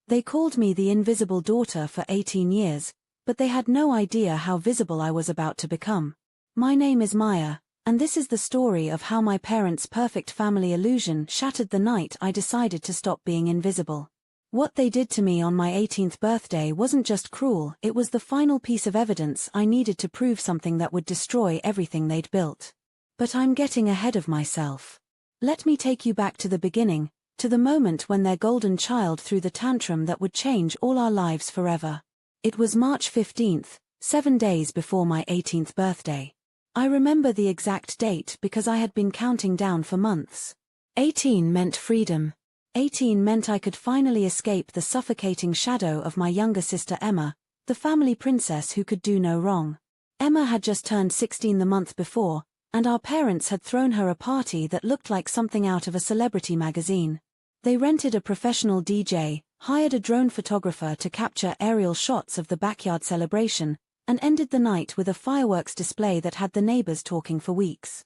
They called me the invisible daughter for 18 years, but they had no idea how visible I was about to become. My name is Maya, and this is the story of how my parents' perfect family illusion shattered the night I decided to stop being invisible. What they did to me on my 18th birthday wasn't just cruel, it was the final piece of evidence I needed to prove something that would destroy everything they'd built. But I'm getting ahead of myself. Let me take you back to the beginning, to the moment when their golden child threw the tantrum that would change all our lives forever. It was March 15th, 7 days before my 18th birthday. I remember the exact date because I had been counting down for months. 18 meant freedom. 18 meant I could finally escape the suffocating shadow of my younger sister Emma, the family princess who could do no wrong. Emma had just turned 16 the month before, and our parents had thrown her a party that looked like something out of a celebrity magazine. They rented a professional DJ, hired a drone photographer to capture aerial shots of the backyard celebration, and ended the night with a fireworks display that had the neighbors talking for weeks.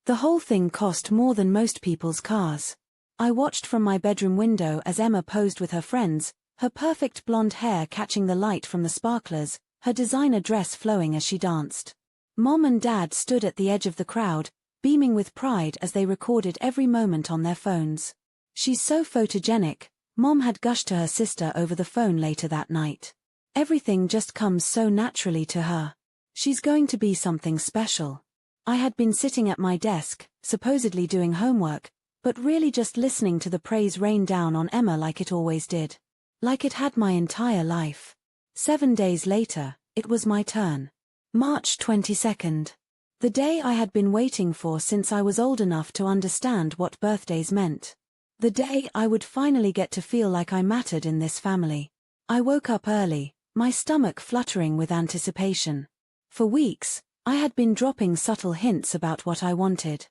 The whole thing cost more than most people's cars. I watched from my bedroom window as Emma posed with her friends, her perfect blonde hair catching the light from the sparklers, her designer dress flowing as she danced. Mom and Dad stood at the edge of the crowd, beaming with pride as they recorded every moment on their phones. "She's so photogenic," Mom had gushed to her sister over the phone later that night. "Everything just comes so naturally to her. She's going to be something special." I had been sitting at my desk, supposedly doing homework, but really just listening to the praise rain down on Emma like it always did. Like it had my entire life. 7 days later, it was my turn. March 22nd. The day I had been waiting for since I was old enough to understand what birthdays meant. The day I would finally get to feel like I mattered in this family. I woke up early, my stomach fluttering with anticipation. For weeks, I had been dropping subtle hints about what I wanted.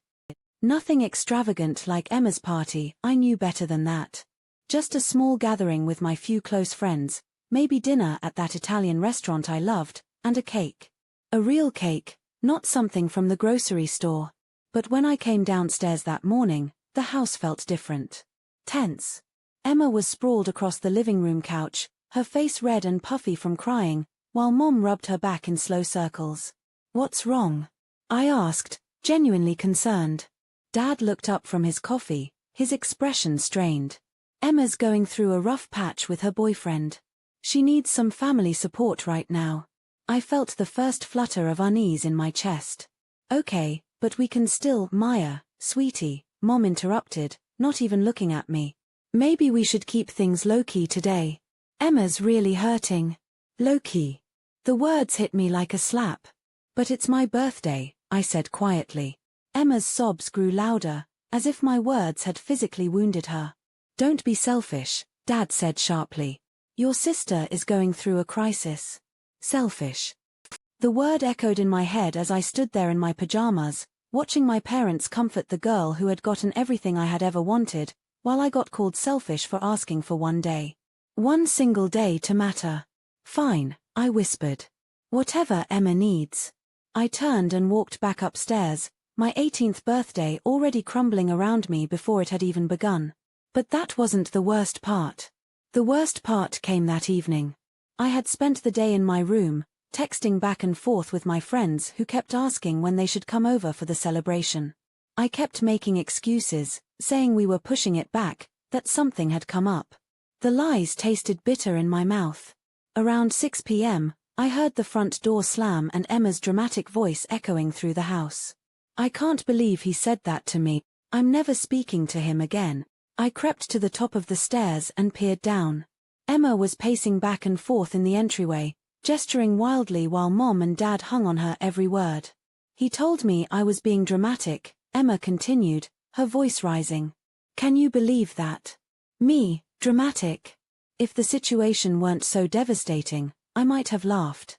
Nothing extravagant like Emma's party, I knew better than that. Just a small gathering with my few close friends, maybe dinner at that Italian restaurant I loved, and a cake. A real cake, not something from the grocery store. But when I came downstairs that morning, the house felt different. Tense. Emma was sprawled across the living room couch, her face red and puffy from crying, while Mom rubbed her back in slow circles. "What's wrong?" I asked, genuinely concerned. Dad looked up from his coffee, his expression strained. "Emma's going through a rough patch with her boyfriend. She needs some family support right now." I felt the first flutter of unease in my chest. "Okay, but we can still—" "Maya, sweetie," Mom interrupted, not even looking at me. "Maybe we should keep things low-key today. Emma's really hurting." Low-key. The words hit me like a slap. "But it's my birthday," I said quietly. Emma's sobs grew louder, as if my words had physically wounded her. "Don't be selfish," Dad said sharply. "Your sister is going through a crisis." Selfish. The word echoed in my head as I stood there in my pajamas, watching my parents comfort the girl who had gotten everything I had ever wanted, while I got called selfish for asking for one day. One single day to matter. "Fine," I whispered. "Whatever Emma needs." I turned and walked back upstairs, my 18th birthday already crumbling around me before it had even begun. But that wasn't the worst part. The worst part came that evening. I had spent the day in my room, texting back and forth with my friends who kept asking when they should come over for the celebration. I kept making excuses, saying we were pushing it back, that something had come up. The lies tasted bitter in my mouth. Around 6 p.m., I heard the front door slam and Emma's dramatic voice echoing through the house. "I can't believe he said that to me. I'm never speaking to him again." I crept to the top of the stairs and peered down. Emma was pacing back and forth in the entryway, gesturing wildly while Mom and Dad hung on her every word. "He told me I was being dramatic," Emma continued, her voice rising. "Can you believe that? Me, dramatic? If the situation weren't so devastating, I might have laughed."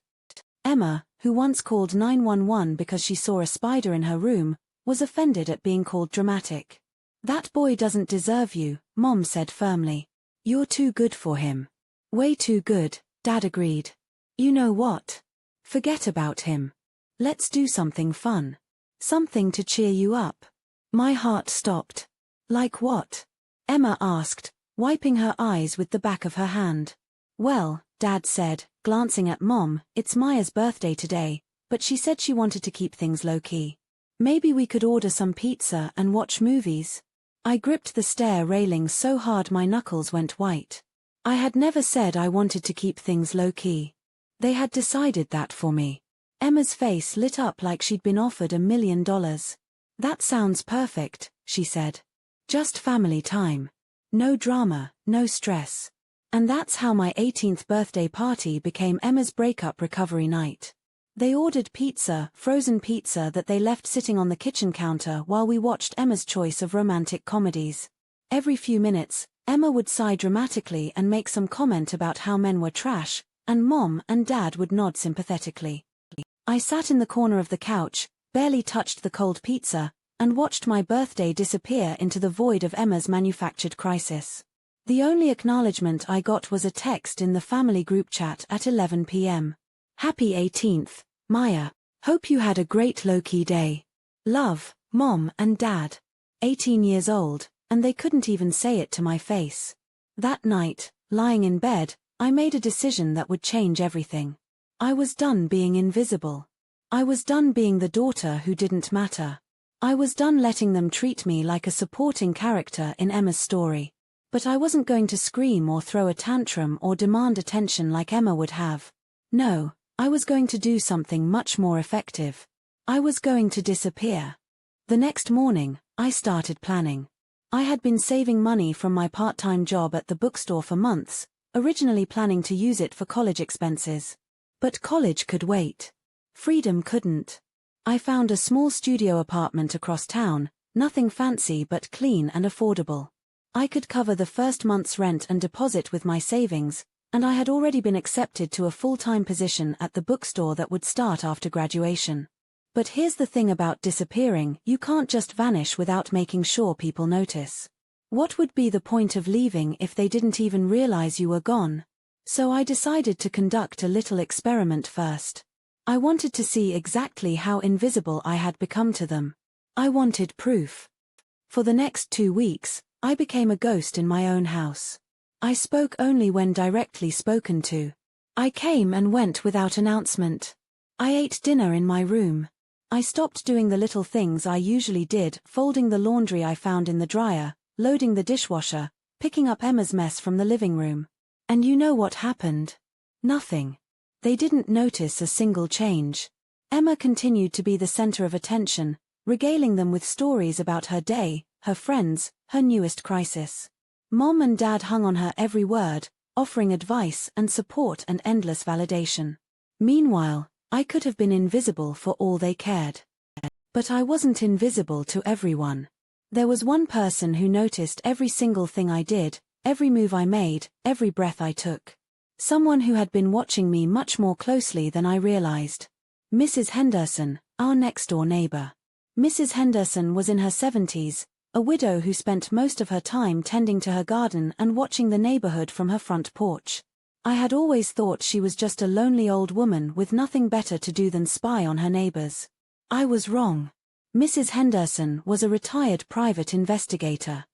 Emma, who once called 911 because she saw a spider in her room, was offended at being called dramatic. "That boy doesn't deserve you," Mom said firmly. "You're too good for him." "Way too good," Dad agreed. "You know what? Forget about him. Let's do something fun. Something to cheer you up." My heart stopped. "Like what?" Emma asked, wiping her eyes with the back of her hand. Well, Dad said, glancing at Mom, it's Maya's birthday today, but she said she wanted to keep things low-key. Maybe we could order some pizza and watch movies. I gripped the stair railing so hard my knuckles went white. I had never said I wanted to keep things low-key. They had decided that for me. Emma's face lit up like she'd been offered $1 million. That sounds perfect, she said. Just family time. No drama, no stress. And that's how my 18th birthday party became Emma's breakup recovery night. They ordered pizza, frozen pizza that they left sitting on the kitchen counter while we watched Emma's choice of romantic comedies. Every few minutes, Emma would sigh dramatically and make some comment about how men were trash, and Mom and Dad would nod sympathetically. I sat in the corner of the couch, barely touched the cold pizza, and watched my birthday disappear into the void of Emma's manufactured crisis. The only acknowledgement I got was a text in the family group chat at 11 p.m. Happy 18th, Maya. Hope you had a great low-key day. Love, Mom and Dad. 18 years old, and they couldn't even say it to my face. That night, lying in bed, I made a decision that would change everything. I was done being invisible. I was done being the daughter who didn't matter. I was done letting them treat me like a supporting character in Emma's story. But I wasn't going to scream or throw a tantrum or demand attention like Emma would have. No, I was going to do something much more effective. I was going to disappear. The next morning, I started planning. I had been saving money from my part-time job at the bookstore for months, originally planning to use it for college expenses. But college could wait. Freedom couldn't. I found a small studio apartment across town, nothing fancy but clean and affordable. I could cover the first month's rent and deposit with my savings, and I had already been accepted to a full-time position at the bookstore that would start after graduation. But here's the thing about disappearing: you can't just vanish without making sure people notice. What would be the point of leaving if they didn't even realize you were gone? So I decided to conduct a little experiment first. I wanted to see exactly how invisible I had become to them. I wanted proof. For the next 2 weeks, I became a ghost in my own house. I spoke only when directly spoken to. I came and went without announcement. I ate dinner in my room. I stopped doing the little things I usually did, folding the laundry I found in the dryer, loading the dishwasher, picking up Emma's mess from the living room. And you know what happened? Nothing. They didn't notice a single change. Emma continued to be the center of attention, regaling them with stories about her day, her friends, her newest crisis. Mom and Dad hung on her every word, offering advice and support and endless validation. Meanwhile, I could have been invisible for all they cared. But I wasn't invisible to everyone. There was one person who noticed every single thing I did, every move I made, every breath I took. Someone who had been watching me much more closely than I realized. Mrs. Henderson, our next-door neighbor. Mrs. Henderson was in her 70s, a widow who spent most of her time tending to her garden and watching the neighborhood from her front porch. I had always thought she was just a lonely old woman with nothing better to do than spy on her neighbors. I was wrong. Mrs. Henderson was a retired private investigator.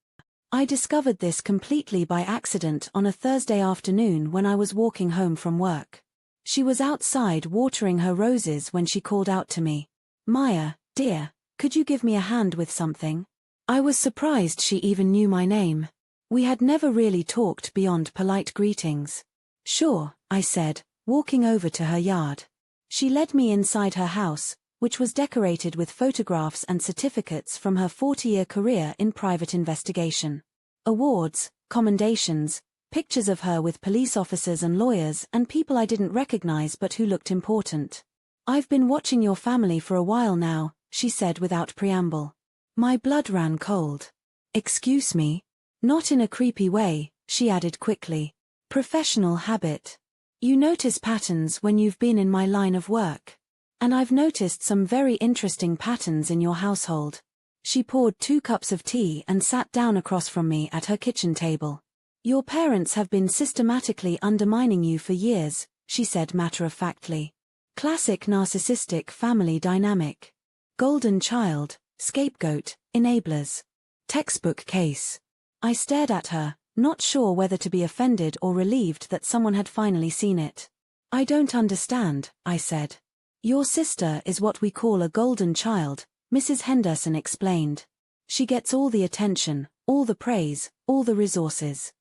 I discovered this completely by accident on a Thursday afternoon when I was walking home from work. She was outside watering her roses when she called out to me. "Maya, dear, could you give me a hand with something?" I was surprised she even knew my name. We had never really talked beyond polite greetings. "Sure," I said, walking over to her yard. She led me inside her house, which was decorated with photographs and certificates from her 40-year career in private investigation. Awards, commendations, pictures of her with police officers and lawyers and people I didn't recognize but who looked important. "I've been watching your family for a while now," she said without preamble. My blood ran cold. "Excuse me?" "Not in a creepy way," she added quickly. "Professional habit. You notice patterns when you've been in my line of work. And I've noticed some very interesting patterns in your household." She poured 2 cups of tea and sat down across from me at her kitchen table. "Your parents have been systematically undermining you for years," she said matter-of-factly. "Classic narcissistic family dynamic. Golden child, scapegoat, enablers. Textbook case." I stared at her, not sure whether to be offended or relieved that someone had finally seen it. "I don't understand," I said. "Your sister is what we call a golden child," Mrs. Henderson explained. "She gets all the attention, all the praise, all the resources.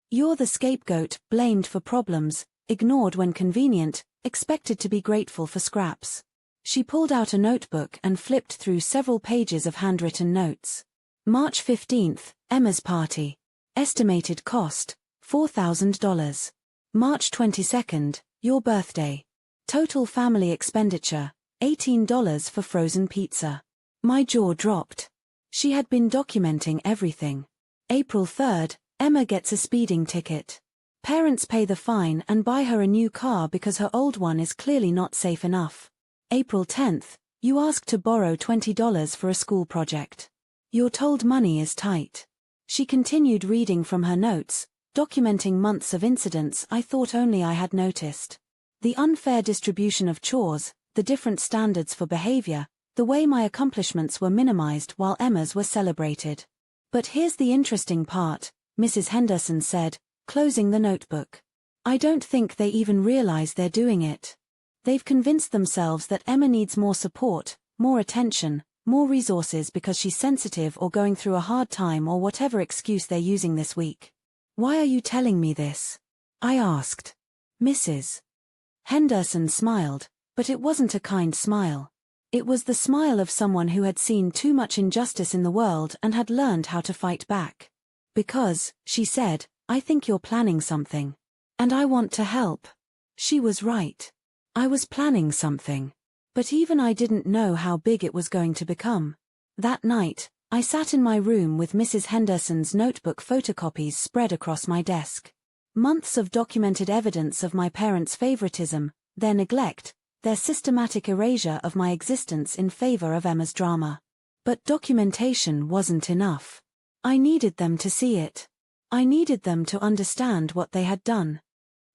You're the scapegoat, blamed for problems, ignored when convenient, expected to be grateful for scraps." She pulled out a notebook and flipped through several pages of handwritten notes. March 15th, Emma's party. Estimated cost, $4,000. March 22nd, your birthday. Total family expenditure, $18 for frozen pizza. My jaw dropped. She had been documenting everything. April 3rd, Emma gets a speeding ticket. Parents pay the fine and buy her a new car because her old one is clearly not safe enough. April 10th, you ask to borrow $20 for a school project. You're told money is tight. She continued reading from her notes, documenting months of incidents I thought only I had noticed. The unfair distribution of chores, the different standards for behavior, the way my accomplishments were minimized while Emma's were celebrated. "But here's the interesting part," Mrs. Henderson said, closing the notebook. "I don't think they even realize they're doing it. They've convinced themselves that Emma needs more support, more attention, more resources because she's sensitive or going through a hard time or whatever excuse they're using this week." "Why are you telling me this?" I asked. Mrs. Henderson smiled, but it wasn't a kind smile. It was the smile of someone who had seen too much injustice in the world and had learned how to fight back. "Because," she said, "I think you're planning something. And I want to help." She was right. I was planning something. But even I didn't know how big it was going to become. That night, I sat in my room with Mrs. Henderson's notebook photocopies spread across my desk. Months of documented evidence of my parents' favoritism, their neglect, their systematic erasure of my existence in favor of Emma's drama. But documentation wasn't enough. I needed them to see it. I needed them to understand what they had done.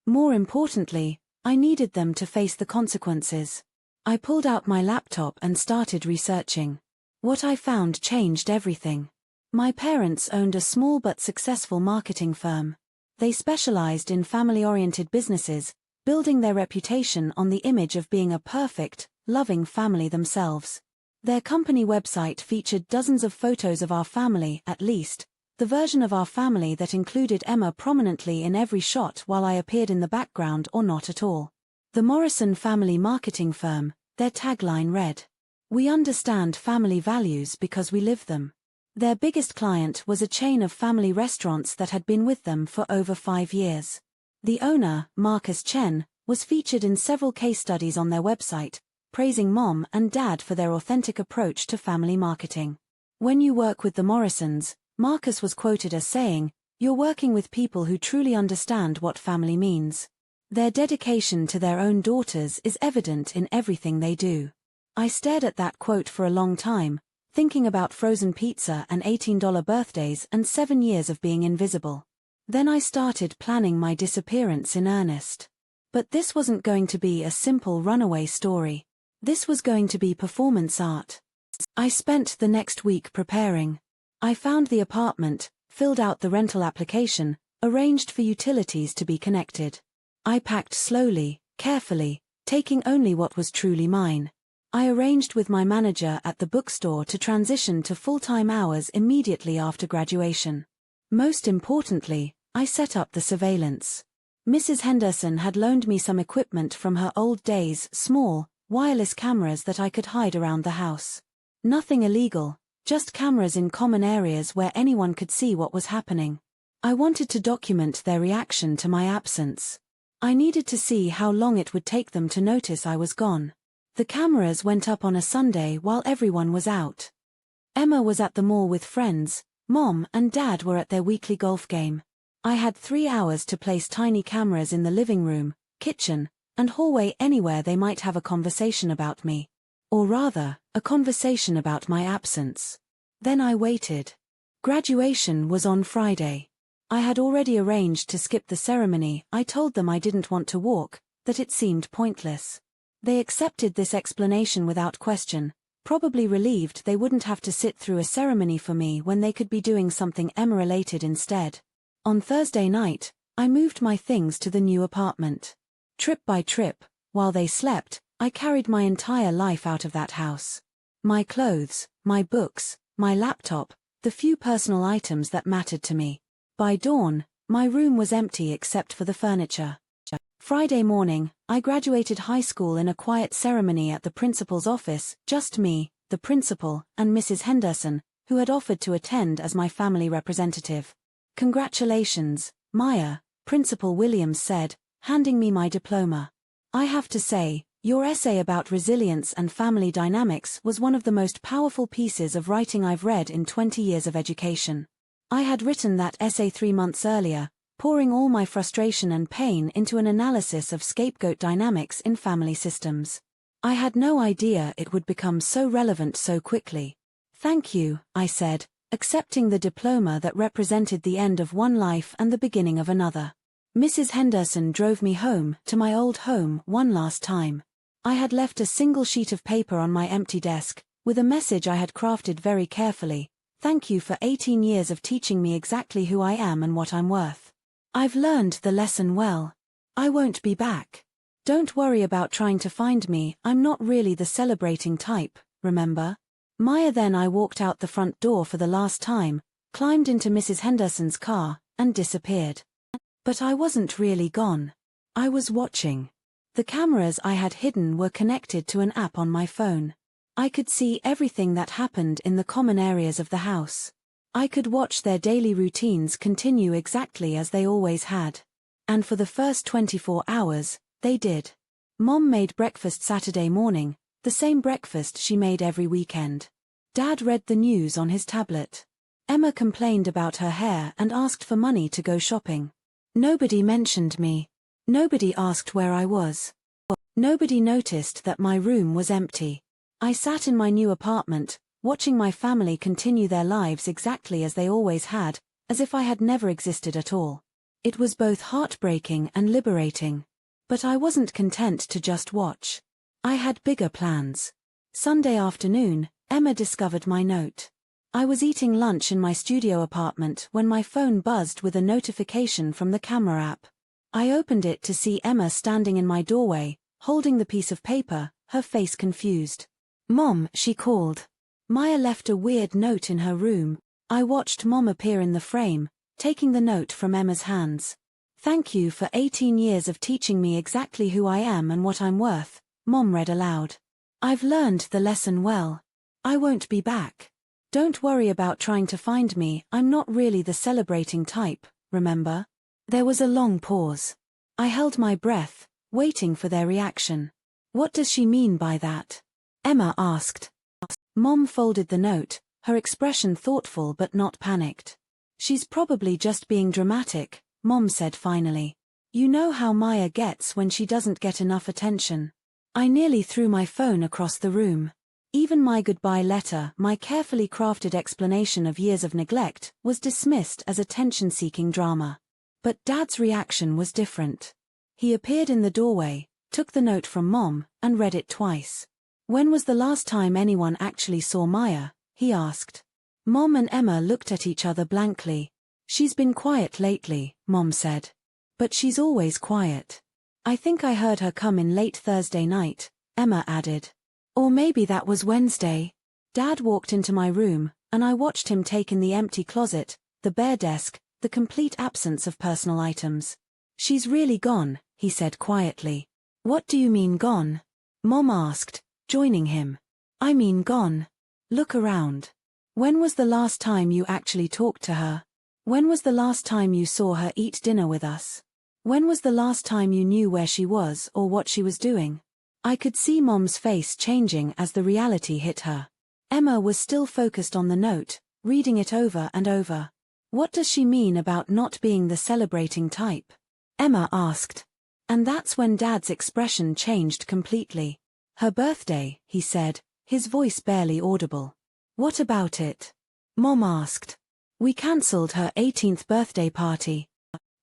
More importantly, I needed them to face the consequences. I pulled out my laptop and started researching. What I found changed everything. My parents owned a small but successful marketing firm. They specialized in family-oriented businesses, building their reputation on the image of being a perfect, loving family themselves. Their company website featured dozens of photos of our family, at least, the version of our family that included Emma prominently in every shot while I appeared in the background or not at all. The Morrison Family Marketing Firm, their tagline read, "We understand family values because we live them." Their biggest client was a chain of family restaurants that had been with them for over 5 years. The owner, Marcus Chen, was featured in several case studies on their website, praising Mom and Dad for their authentic approach to family marketing. When you work with the Morrisons, Marcus was quoted as saying, "You're working with people who truly understand what family means." Their dedication to their own daughters is evident in everything they do. I stared at that quote for a long time, thinking about frozen pizza and $18 birthdays and 7 years of being invisible. Then I started planning my disappearance in earnest. But this wasn't going to be a simple runaway story. This was going to be performance art. I spent the next week preparing. I found the apartment, filled out the rental application, arranged for utilities to be connected. I packed slowly, carefully, taking only what was truly mine. I arranged with my manager at the bookstore to transition to full-time hours immediately after graduation. Most importantly, I set up the surveillance. Mrs. Henderson had loaned me some equipment from her old days, small, wireless cameras that I could hide around the house. Nothing illegal, just cameras in common areas where anyone could see what was happening. I wanted to document their reaction to my absence. I needed to see how long it would take them to notice I was gone. The cameras went up on a Sunday while everyone was out. Emma was at the mall with friends, Mom and Dad were at their weekly golf game. I had 3 hours to place tiny cameras in the living room, kitchen, and hallway anywhere they might have a conversation about me. Or rather, a conversation about my absence. Then I waited. Graduation was on Friday. I had already arranged to skip the ceremony. I told them I didn't want to walk, that it seemed pointless. They accepted this explanation without question, probably relieved they wouldn't have to sit through a ceremony for me when they could be doing something Emma-related instead. On Thursday night, I moved my things to the new apartment. Trip by trip, while they slept, I carried my entire life out of that house. My clothes, my books, my laptop, the few personal items that mattered to me. By dawn, my room was empty except for the furniture. Friday morning, I graduated high school in a quiet ceremony at the principal's office, just me, the principal, and Mrs. Henderson, who had offered to attend as my family representative. "Congratulations, Maya," Principal Williams said, handing me my diploma. "I have to say, your essay about resilience and family dynamics was one of the most powerful pieces of writing I've read in 20 years of education." I had written that essay 3 months earlier, pouring all my frustration and pain into an analysis of scapegoat dynamics in family systems. I had no idea it would become so relevant so quickly. "Thank you," I said, accepting the diploma that represented the end of one life and the beginning of another. Mrs. Henderson drove me home, to my old home, one last time. I had left a single sheet of paper on my empty desk, with a message I had crafted very carefully. "Thank you for 18 years of teaching me exactly who I am and what I'm worth. I've learned the lesson well. I won't be back. Don't worry about trying to find me, I'm not really the celebrating type, remember?" Maya. Then I walked out the front door for the last time, climbed into Mrs. Henderson's car, and disappeared. But I wasn't really gone. I was watching. The cameras I had hidden were connected to an app on my phone. I could see everything that happened in the common areas of the house. I could watch their daily routines continue exactly as they always had. And for the first 24 hours, they did. Mom made breakfast Saturday morning, the same breakfast she made every weekend. Dad read the news on his tablet. Emma complained about her hair and asked for money to go shopping. Nobody mentioned me. Nobody asked where I was. Nobody noticed that my room was empty. I sat in my new apartment, watching my family continue their lives exactly as they always had, as if I had never existed at all. It was both heartbreaking and liberating. But I wasn't content to just watch. I had bigger plans. Sunday afternoon, Emma discovered my note. I was eating lunch in my studio apartment when my phone buzzed with a notification from the camera app. I opened it to see Emma standing in my doorway, holding the piece of paper, her face confused. "Mom," she called. Maya left a weird note in her room. I watched Mom appear in the frame, taking the note from Emma's hands. "Thank you for 18 years of teaching me exactly who I am and what I'm worth," Mom read aloud. "I've learned the lesson well. I won't be back. Don't worry about trying to find me, I'm not really the celebrating type, remember?" There was a long pause. I held my breath, waiting for their reaction. "What does she mean by that?" Emma asked. Mom folded the note, her expression thoughtful but not panicked. "She's probably just being dramatic," Mom said finally. "You know how Maya gets when she doesn't get enough attention." I nearly threw my phone across the room. Even my goodbye letter, my carefully crafted explanation of years of neglect, was dismissed as attention-seeking drama. But Dad's reaction was different. He appeared in the doorway, took the note from Mom, and read it twice. "When was the last time anyone actually saw Maya?" he asked. Mom and Emma looked at each other blankly. "She's been quiet lately," Mom said. "But she's always quiet. I think I heard her come in late Thursday night," Emma added. "Or maybe that was Wednesday." Dad walked into my room, and I watched him take in the empty closet, the bare desk, the complete absence of personal items. "She's really gone," he said quietly. "What do you mean gone?" Mom asked, joining him. "I mean gone. Look around. When was the last time you actually talked to her? When was the last time you saw her eat dinner with us? When was the last time you knew where she was or what she was doing?" I could see Mom's face changing as the reality hit her. Emma was still focused on the note, reading it over and over. "What does she mean about not being the celebrating type?" Emma asked. And that's when Dad's expression changed completely. "Her birthday," he said, his voice barely audible. "What about it?" Mom asked. "We cancelled her 18th birthday party.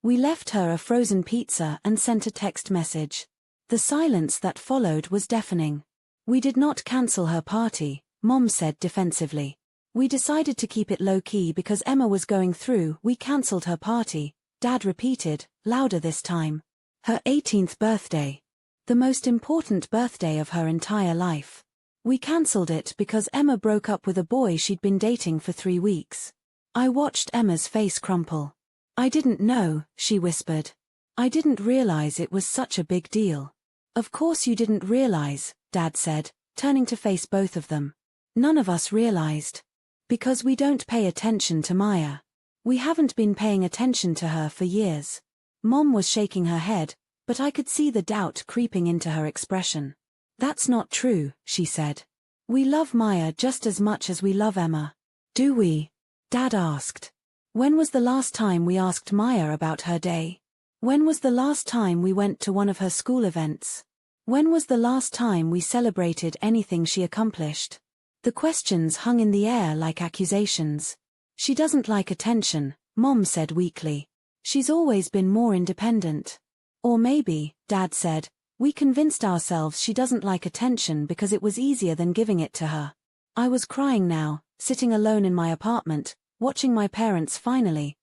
We left her a frozen pizza and sent a text message." The silence that followed was deafening. "We did not cancel her party," Mom said defensively. We decided to keep it low-key because Emma was going through. We cancelled her party, Dad repeated, louder this time. Her 18th birthday. The most important birthday of her entire life. We cancelled it because Emma broke up with a boy she'd been dating for 3 weeks. I watched Emma's face crumple. I didn't know, she whispered. I didn't realize it was such a big deal. Of course you didn't realize, Dad said, turning to face both of them. None of us realized. Because we don't pay attention to Maya. We haven't been paying attention to her for years. Mom was shaking her head, but I could see the doubt creeping into her expression. That's not true, she said. We love Maya just as much as we love Emma. Do we? Dad asked. When was the last time we asked Maya about her day? When was the last time we went to one of her school events? When was the last time we celebrated anything she accomplished? The questions hung in the air like accusations. She doesn't like attention, Mom said weakly. She's always been more independent. Or maybe, Dad said, we convinced ourselves she doesn't like attention because it was easier than giving it to her. I was crying now, sitting alone in my apartment, watching my parents finally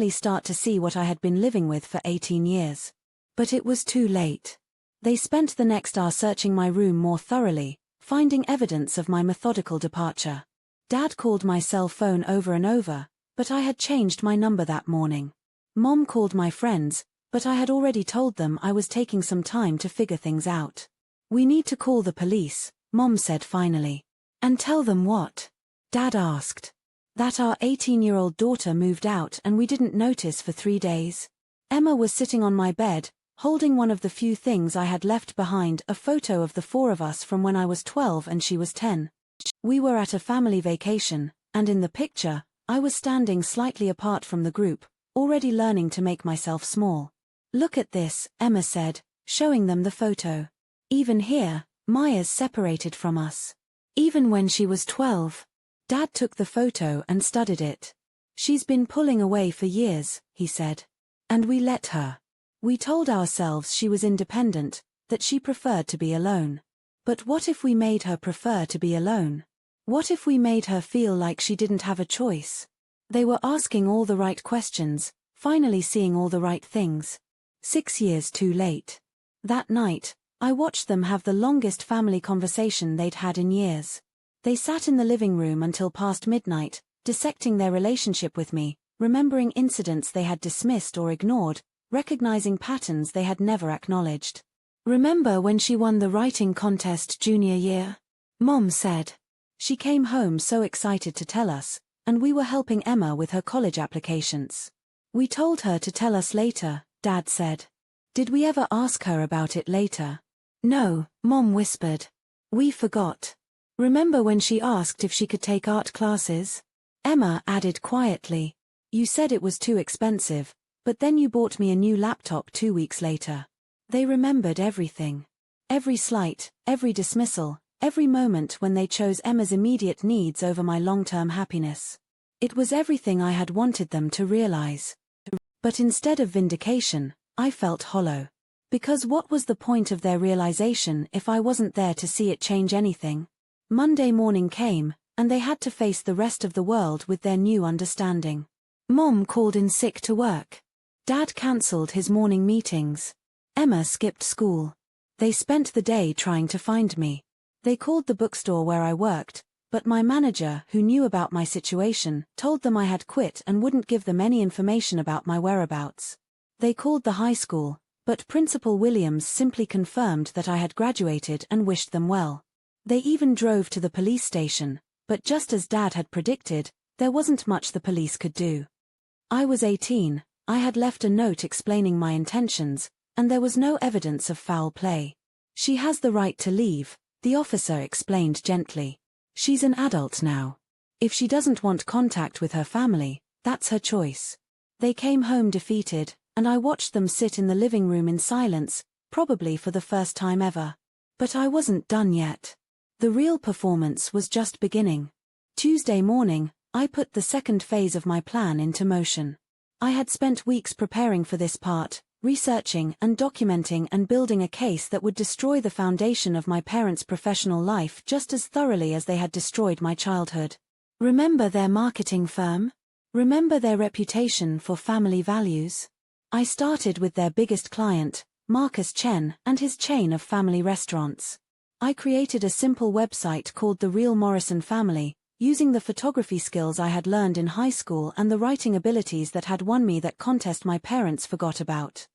start to see what I had been living with for 18 years. But it was too late. They spent the next hour searching my room more thoroughly, finding evidence of my methodical departure. Dad called my cell phone over and over, but I had changed my number that morning. Mom called my friends, but I had already told them I was taking some time to figure things out. We need to call the police, Mom said finally. And tell them what? Dad asked. That our 18-year-old daughter moved out and we didn't notice for 3 days. Emma was sitting on my bed, holding one of the few things I had left behind, a photo of the 4 of us from when I was 12 and she was 10. We were at a family vacation, and in the picture, I was standing slightly apart from the group, already learning to make myself small. Look at this, Emma said, showing them the photo. Even here, Maya's separated from us. Even when she was 12. Dad took the photo and studied it. She's been pulling away for years, he said. And we let her. We told ourselves she was independent, that she preferred to be alone. But what if we made her prefer to be alone? What if we made her feel like she didn't have a choice? They were asking all the right questions, finally seeing all the right things. 6 years too late. That night, I watched them have the longest family conversation they'd had in years. They sat in the living room until past midnight, dissecting their relationship with me, remembering incidents they had dismissed or ignored, recognizing patterns they had never acknowledged. Remember when she won the writing contest junior year? Mom said. She came home so excited to tell us, and we were helping Emma with her college applications. We told her to tell us later, Dad said. Did we ever ask her about it later? No, Mom whispered. We forgot. Remember when she asked if she could take art classes? Emma added quietly. You said it was too expensive, but then you bought me a new laptop 2 weeks later. They remembered everything. Every slight, every dismissal, every moment when they chose Emma's immediate needs over my long-term happiness. It was everything I had wanted them to realize. But instead of vindication, I felt hollow. Because what was the point of their realization if I wasn't there to see it change anything? Monday morning came, and they had to face the rest of the world with their new understanding. Mom called in sick to work. Dad cancelled his morning meetings. Emma skipped school. They spent the day trying to find me. They called the bookstore where I worked, but my manager, who knew about my situation, told them I had quit and wouldn't give them any information about my whereabouts. They called the high school, but Principal Williams simply confirmed that I had graduated and wished them well. They even drove to the police station, but just as Dad had predicted, there wasn't much the police could do. I was 18, I had left a note explaining my intentions, and there was no evidence of foul play. She has the right to leave, the officer explained gently. She's an adult now. If she doesn't want contact with her family, that's her choice. They came home defeated, and I watched them sit in the living room in silence, probably for the first time ever. But I wasn't done yet. The real performance was just beginning. Tuesday morning, I put the second phase of my plan into motion. I had spent weeks preparing for this part, researching and documenting and building a case that would destroy the foundation of my parents' professional life just as thoroughly as they had destroyed my childhood. Remember their marketing firm? Remember their reputation for family values? I started with their biggest client, Marcus Chen, and his chain of family restaurants. I created a simple website called The Real Morrison Family, using the photography skills I had learned in high school and the writing abilities that had won me that contest my parents forgot about.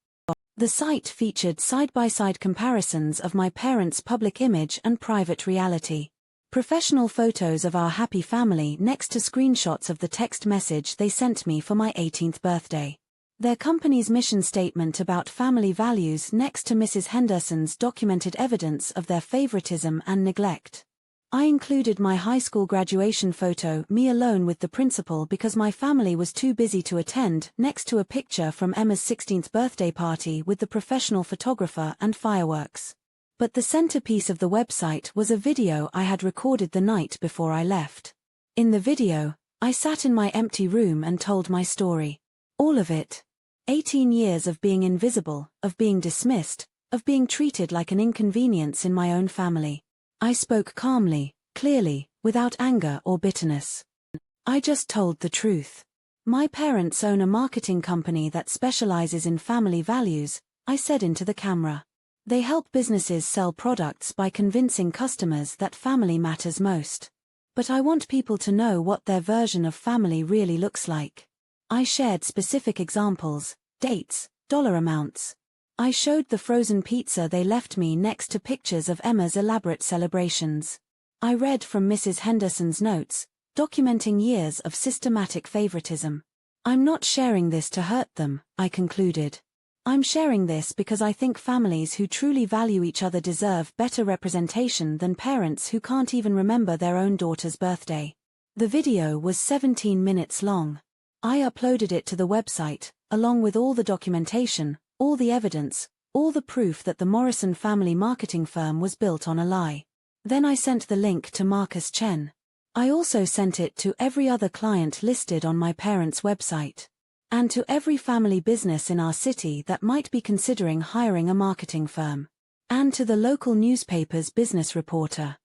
The site featured side-by-side comparisons of my parents' public image and private reality. Professional photos of our happy family next to screenshots of the text message they sent me for my 18th birthday. Their company's mission statement about family values next to Mrs. Henderson's documented evidence of their favoritism and neglect. I included my high school graduation photo, me alone with the principal because my family was too busy to attend, next to a picture from Emma's 16th birthday party with the professional photographer and fireworks. But the centerpiece of the website was a video I had recorded the night before I left. In the video, I sat in my empty room and told my story. All of it. 18 years of being invisible, of being dismissed, of being treated like an inconvenience in my own family. I spoke calmly, clearly, without anger or bitterness. I just told the truth. My parents own a marketing company that specializes in family values, I said into the camera. They help businesses sell products by convincing customers that family matters most. But I want people to know what their version of family really looks like. I shared specific examples, dates, dollar amounts. I showed the frozen pizza they left me next to pictures of Emma's elaborate celebrations. I read from Mrs. Henderson's notes, documenting years of systematic favoritism. I'm not sharing this to hurt them, I concluded. I'm sharing this because I think families who truly value each other deserve better representation than parents who can't even remember their own daughter's birthday. The video was 17 minutes long. I uploaded it to the website, along with all the documentation, all the evidence, all the proof that the Morrison family marketing firm was built on a lie. Then I sent the link to Marcus Chen. I also sent it to every other client listed on my parents' website. And to every family business in our city that might be considering hiring a marketing firm. And to the local newspaper's business reporter.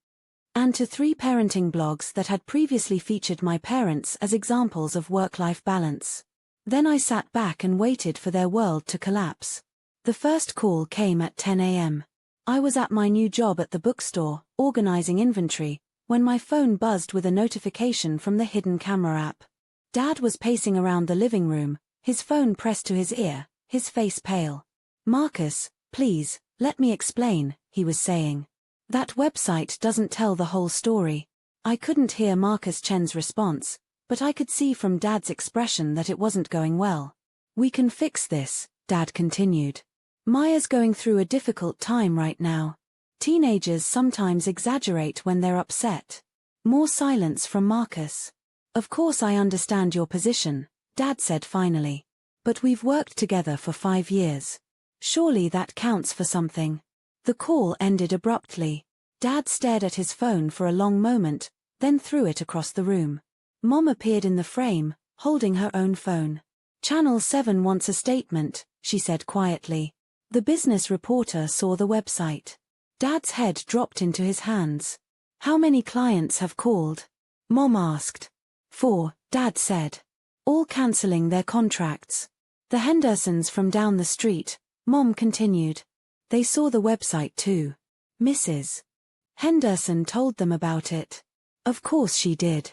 And to 3 parenting blogs that had previously featured my parents as examples of work-life balance. Then I sat back and waited for their world to collapse. The first call came at 10 a.m. I was at my new job at the bookstore, organizing inventory, when my phone buzzed with a notification from the hidden camera app. Dad was pacing around the living room, his phone pressed to his ear, his face pale. "Marcus, please, let me explain," he was saying. "That website doesn't tell the whole story." I couldn't hear Marcus Chen's response, but I could see from Dad's expression that it wasn't going well. "We can fix this," Dad continued. "Maya's going through a difficult time right now. Teenagers sometimes exaggerate when they're upset." More silence from Marcus. "Of course I understand your position," Dad said finally. "But we've worked together for 5 years. Surely that counts for something." The call ended abruptly. Dad stared at his phone for a long moment, then threw it across the room. Mom appeared in the frame, holding her own phone. "Channel 7 wants a statement," she said quietly. The business reporter saw the website. Dad's head dropped into his hands. "How many clients have called?" Mom asked. 4, Dad said. "All cancelling their contracts. The Hendersons from down the street," Mom continued. "They saw the website too. Mrs. Henderson told them about it." Of course she did.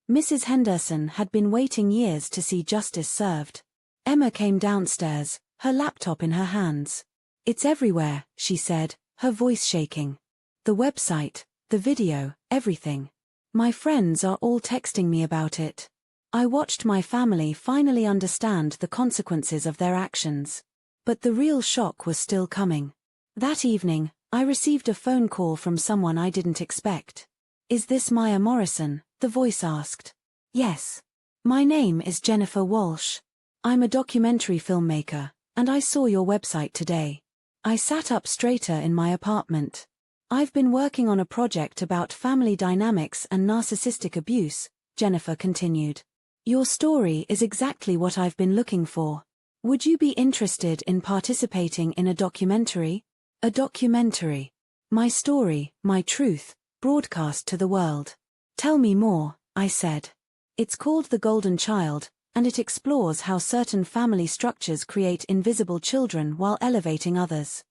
Mrs. Henderson had been waiting years to see justice served. Emma came downstairs, her laptop in her hands. "It's everywhere," she said, her voice shaking. "The website, the video, everything. My friends are all texting me about it." I watched my family finally understand the consequences of their actions. But the real shock was still coming. That evening, I received a phone call from someone I didn't expect. "Is this Maya Morrison?" the voice asked. "Yes. My name is Jennifer Walsh. I'm a documentary filmmaker, and I saw your website today." I sat up straighter in my apartment. "I've been working on a project about family dynamics and narcissistic abuse," Jennifer continued. "Your story is exactly what I've been looking for. Would you be interested in participating in a documentary?" A documentary. My story, my truth, broadcast to the world. "Tell me more," I said. It's called The Golden Child, and it explores how certain family structures create invisible children while elevating others.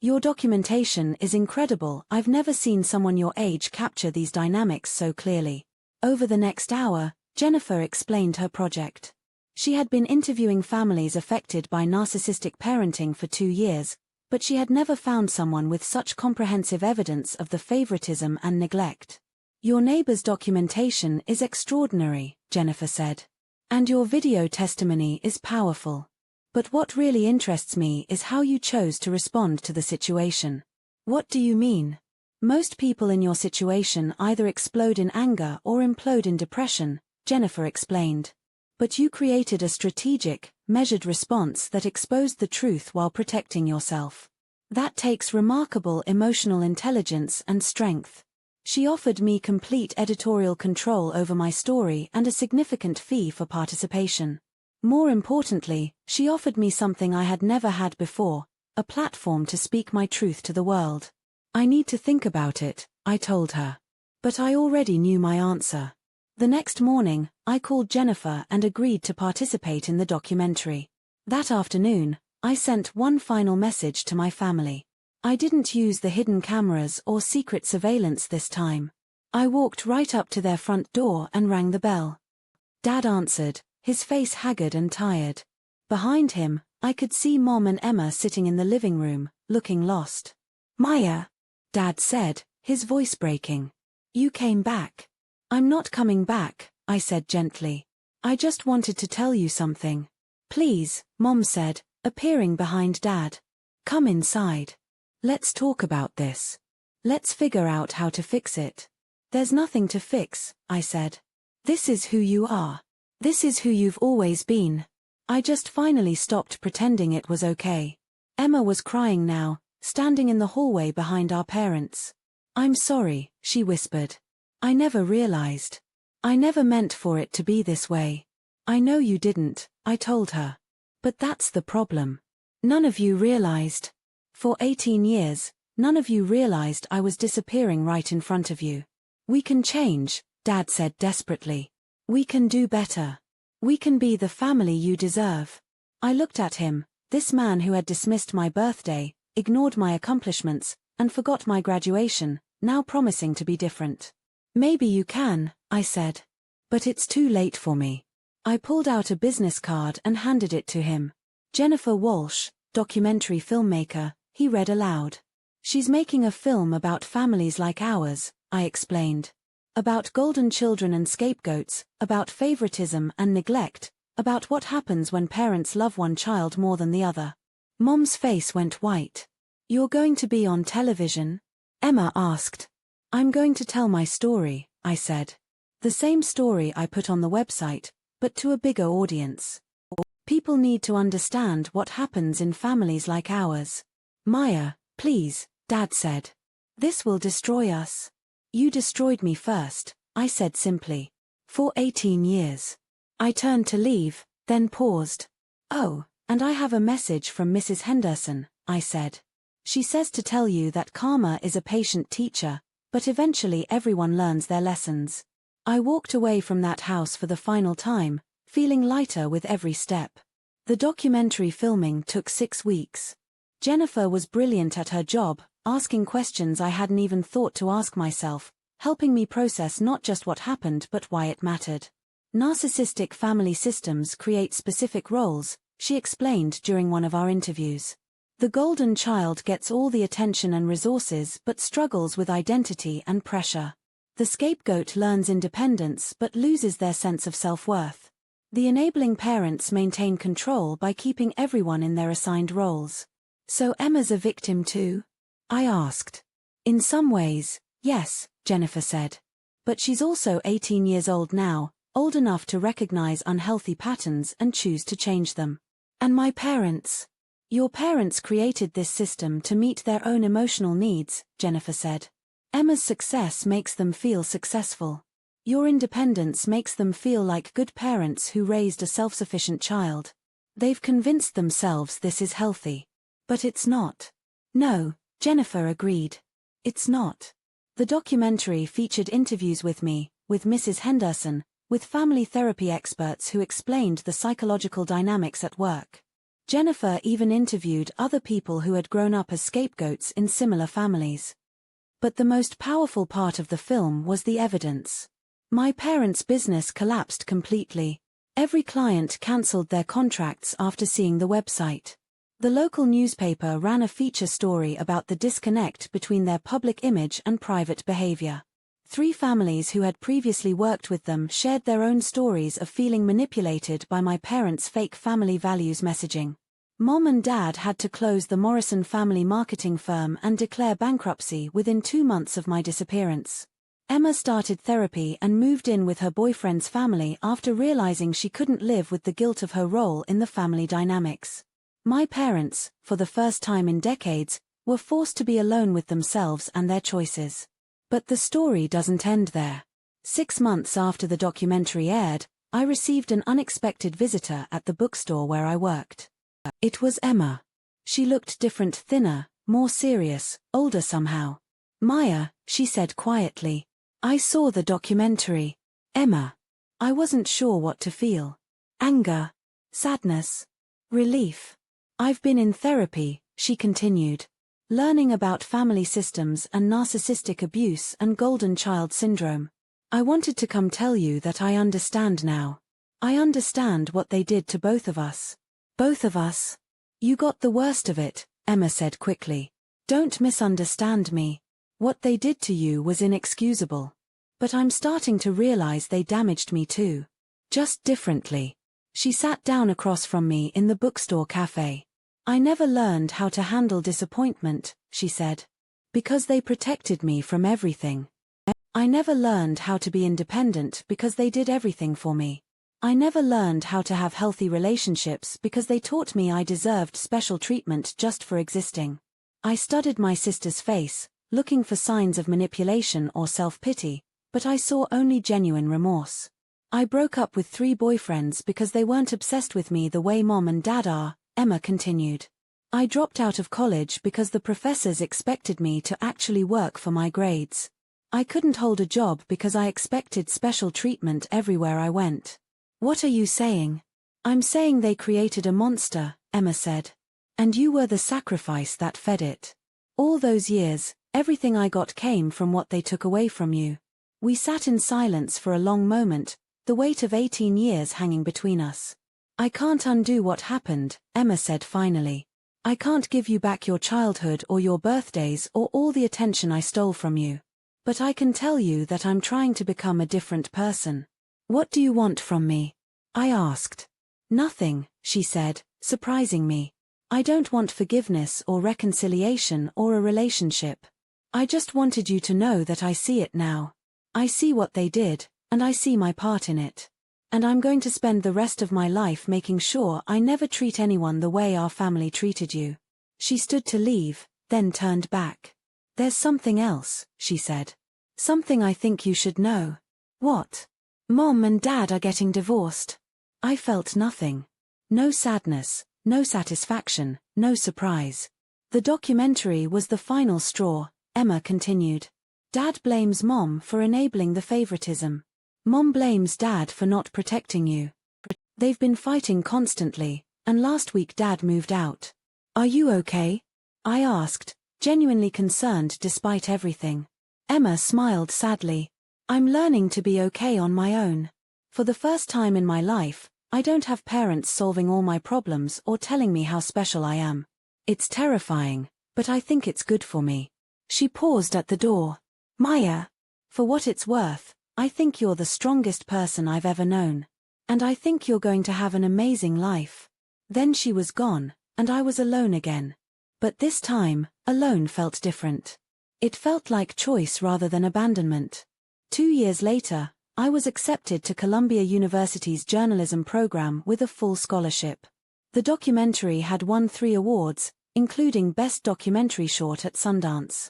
Your documentation is incredible. I've never seen someone your age capture these dynamics so clearly. Over the next hour, Jennifer explained her project. She had been interviewing families affected by narcissistic parenting for 2 years, but she had never found someone with such comprehensive evidence of the favoritism and neglect. Your neighbor's documentation is extraordinary, Jennifer said. And your video testimony is powerful. But what really interests me is how you chose to respond to the situation. What do you mean? Most people in your situation either explode in anger or implode in depression, Jennifer explained. But you created a strategic, measured response that exposed the truth while protecting yourself. That takes remarkable emotional intelligence and strength. She offered me complete editorial control over my story and a significant fee for participation. More importantly, she offered me something I had never had before, a platform to speak my truth to the world. I need to think about it, I told her. But I already knew my answer. The next morning, I called Jennifer and agreed to participate in the documentary. That afternoon, I sent one final message to my family. I didn't use the hidden cameras or secret surveillance this time. I walked right up to their front door and rang the bell. Dad answered, his face haggard and tired. Behind him, I could see Mom and Emma sitting in the living room, looking lost. "Maya," Dad said, his voice breaking. "You came back." "I'm not coming back," I said gently. "I just wanted to tell you something." "Please," Mom said, appearing behind Dad. "Come inside. Let's talk about this. Let's figure out how to fix it." "There's nothing to fix," I said. "This is who you are. This is who you've always been." I just finally stopped pretending it was okay. Emma was crying now, standing in the hallway behind our parents. "I'm sorry," she whispered. "I never realized. I never meant for it to be this way." "I know you didn't," I told her. "But that's the problem. None of you realized. For 18 years, none of you realized I was disappearing right in front of you. We can change," Dad said desperately. "We can do better. We can be the family you deserve." I looked at him, this man who had dismissed my birthday, ignored my accomplishments, and forgot my graduation, now promising to be different. "Maybe you can," I said. "But it's too late for me." I pulled out a business card and handed it to him. "Jennifer Walsh, documentary filmmaker," he read aloud. "She's making a film about families like ours," I explained. "About golden children and scapegoats, about favoritism and neglect, about what happens when parents love one child more than the other." Mom's face went white. "You're going to be on television?" Emma asked. "I'm going to tell my story," I said. "The same story I put on the website, but to a bigger audience. People need to understand what happens in families like ours." "Maya, please," Dad said. "This will destroy us." "You destroyed me first," I said simply. "For 18 years. I turned to leave, then paused. "Oh, and I have a message from Mrs. Henderson," I said. "She says to tell you that karma is a patient teacher, but eventually everyone learns their lessons." I walked away from that house for the final time, feeling lighter with every step. The documentary filming took 6 weeks. Jennifer was brilliant at her job, asking questions I hadn't even thought to ask myself, helping me process not just what happened but why it mattered. "Narcissistic family systems create specific roles," she explained during one of our interviews. "The golden child gets all the attention and resources but struggles with identity and pressure. The scapegoat learns independence but loses their sense of self-worth. The enabling parents maintain control by keeping everyone in their assigned roles." "So Emma's a victim too?" I asked. "In some ways, yes," Jennifer said. "But she's also 18 years old now, old enough to recognize unhealthy patterns and choose to change them." "And my parents?" "Your parents created this system to meet their own emotional needs," Jennifer said. "Emma's success makes them feel successful. Your independence makes them feel like good parents who raised a self-sufficient child. They've convinced themselves this is healthy. But it's not." "No," Jennifer agreed. "It's not." The documentary featured interviews with me, with Mrs. Henderson, with family therapy experts who explained the psychological dynamics at work. Jennifer even interviewed other people who had grown up as scapegoats in similar families. But the most powerful part of the film was the evidence. My parents' business collapsed completely. Every client cancelled their contracts after seeing the website. The local newspaper ran a feature story about the disconnect between their public image and private behavior. 3 families who had previously worked with them shared their own stories of feeling manipulated by my parents' fake family values messaging. Mom and Dad had to close the Morrison family marketing firm and declare bankruptcy within 2 months of my disappearance. Emma started therapy and moved in with her boyfriend's family after realizing she couldn't live with the guilt of her role in the family dynamics. My parents, for the first time in decades, were forced to be alone with themselves and their choices. But the story doesn't end there. 6 months after the documentary aired, I received an unexpected visitor at the bookstore where I worked. It was Emma. She looked different, thinner, more serious, older somehow. "Maya," she said quietly. "I saw the documentary." "Emma." I wasn't sure what to feel. Anger. Sadness. Relief. "I've been in therapy," she continued. "Learning about family systems and narcissistic abuse and golden child syndrome. I wanted to come tell you that I understand now. I understand what they did to both of us." "Both of us?" "You got the worst of it," Emma said quickly. "Don't misunderstand me. What they did to you was inexcusable. But I'm starting to realize they damaged me too. Just differently." She sat down across from me in the bookstore cafe. "I never learned how to handle disappointment," she said. "Because they protected me from everything. I never learned how to be independent because they did everything for me. I never learned how to have healthy relationships because they taught me I deserved special treatment just for existing." I studied my sister's face, looking for signs of manipulation or self-pity, but I saw only genuine remorse. "I broke up with 3 boyfriends because they weren't obsessed with me the way Mom and Dad are," Emma continued. "I dropped out of college because the professors expected me to actually work for my grades. I couldn't hold a job because I expected special treatment everywhere I went." "What are you saying?" "I'm saying they created a monster," Emma said. "And you were the sacrifice that fed it. All those years, everything I got came from what they took away from you." We sat in silence for a long moment, the weight of 18 years hanging between us. "I can't undo what happened," Emma said finally. "I can't give you back your childhood or your birthdays or all the attention I stole from you. But I can tell you that I'm trying to become a different person." "What do you want from me?" I asked. "Nothing," she said, surprising me. "I don't want forgiveness or reconciliation or a relationship. I just wanted you to know that I see it now. I see what they did, and I see my part in it. And I'm going to spend the rest of my life making sure I never treat anyone the way our family treated you." She stood to leave, then turned back. "There's something else," she said. "Something I think you should know." "What?" "Mom and Dad are getting divorced." I felt nothing. No sadness, no satisfaction, no surprise. "The documentary was the final straw," Emma continued. "Dad blames Mom for enabling the favoritism. Mom blames Dad for not protecting you. They've been fighting constantly, and last week Dad moved out." "Are you okay?" I asked, genuinely concerned despite everything. Emma smiled sadly. "I'm learning to be okay on my own. For the first time in my life, I don't have parents solving all my problems or telling me how special I am. It's terrifying, but I think it's good for me." She paused at the door. "Maya, for what it's worth, I think you're the strongest person I've ever known. And I think you're going to have an amazing life." Then she was gone, and I was alone again. But this time, alone felt different. It felt like choice rather than abandonment. 2 years later, I was accepted to Columbia University's journalism program with a full scholarship. The documentary had won 3 awards, including Best Documentary Short at Sundance.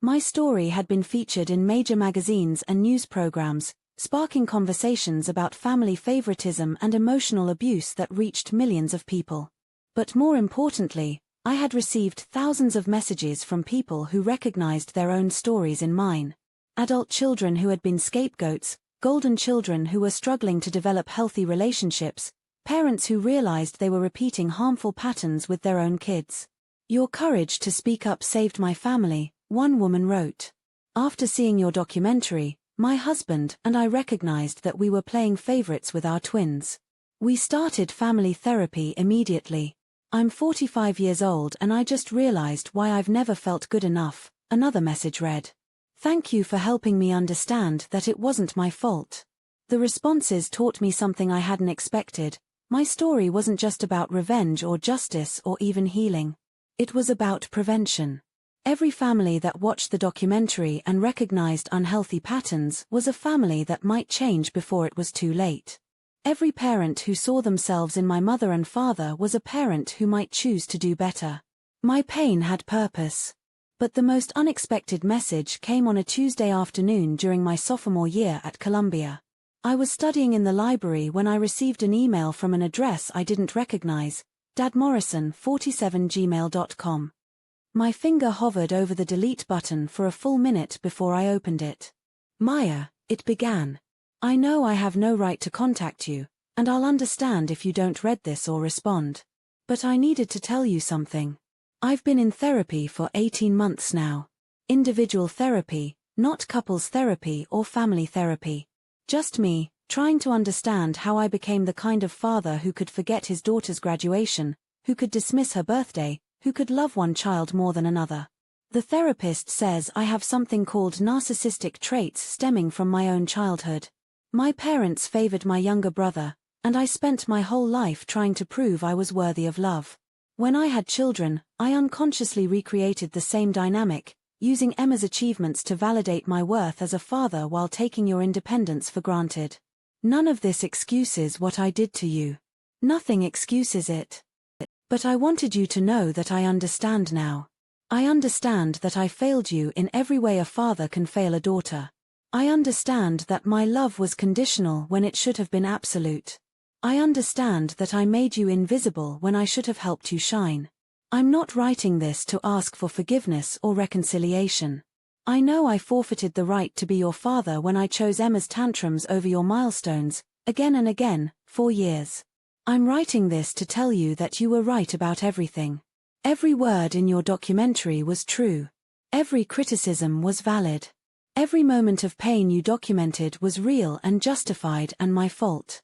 My story had been featured in major magazines and news programs, sparking conversations about family favoritism and emotional abuse that reached millions of people. But more importantly, I had received thousands of messages from people who recognized their own stories in mine. Adult children who had been scapegoats, golden children who were struggling to develop healthy relationships, parents who realized they were repeating harmful patterns with their own kids. Your courage to speak up saved my family, one woman wrote. After seeing your documentary, my husband and I recognized that we were playing favorites with our twins. We started family therapy immediately. I'm 45 years old and I just realized why I've never felt good enough, another message read. Thank you for helping me understand that it wasn't my fault. The responses taught me something I hadn't expected. My story wasn't just about revenge or justice or even healing. It was about prevention. Every family that watched the documentary and recognized unhealthy patterns was a family that might change before it was too late. Every parent who saw themselves in my mother and father was a parent who might choose to do better. My pain had purpose. But the most unexpected message came on a Tuesday afternoon during my sophomore year at Columbia. I was studying in the library when I received an email from an address I didn't recognize, dadmorrison47gmail.com. My finger hovered over the delete button for a full minute before I opened it. Maya, it began. I know I have no right to contact you, and I'll understand if you don't read this or respond. But I needed to tell you something. I've been in therapy for 18 months now. Individual therapy, not couples therapy or family therapy. Just me, trying to understand how I became the kind of father who could forget his daughter's graduation, who could dismiss her birthday, who could love one child more than another. The therapist says I have something called narcissistic traits stemming from my own childhood. My parents favored my younger brother, and I spent my whole life trying to prove I was worthy of love. When I had children, I unconsciously recreated the same dynamic, using Emma's achievements to validate my worth as a father while taking your independence for granted. None of this excuses what I did to you. Nothing excuses it. But I wanted you to know that I understand now. I understand that I failed you in every way a father can fail a daughter. I understand that my love was conditional when it should have been absolute. I understand that I made you invisible when I should have helped you shine. I'm not writing this to ask for forgiveness or reconciliation. I know I forfeited the right to be your father when I chose Emma's tantrums over your milestones, again and again, for years. I'm writing this to tell you that you were right about everything. Every word in your documentary was true. Every criticism was valid. Every moment of pain you documented was real and justified and my fault.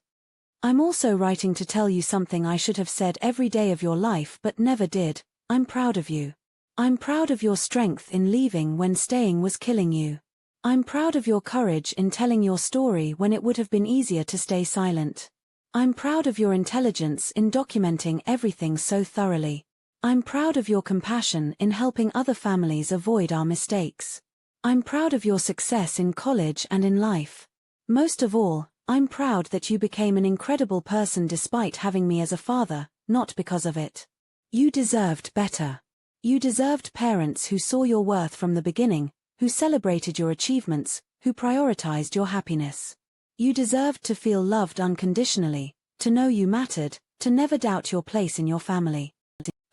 I'm also writing to tell you something I should have said every day of your life but never did. I'm proud of you. I'm proud of your strength in leaving when staying was killing you. I'm proud of your courage in telling your story when it would have been easier to stay silent. I'm proud of your intelligence in documenting everything so thoroughly. I'm proud of your compassion in helping other families avoid our mistakes. I'm proud of your success in college and in life. Most of all, I'm proud that you became an incredible person despite having me as a father, not because of it. You deserved better. You deserved parents who saw your worth from the beginning, who celebrated your achievements, who prioritized your happiness. You deserved to feel loved unconditionally, to know you mattered, to never doubt your place in your family.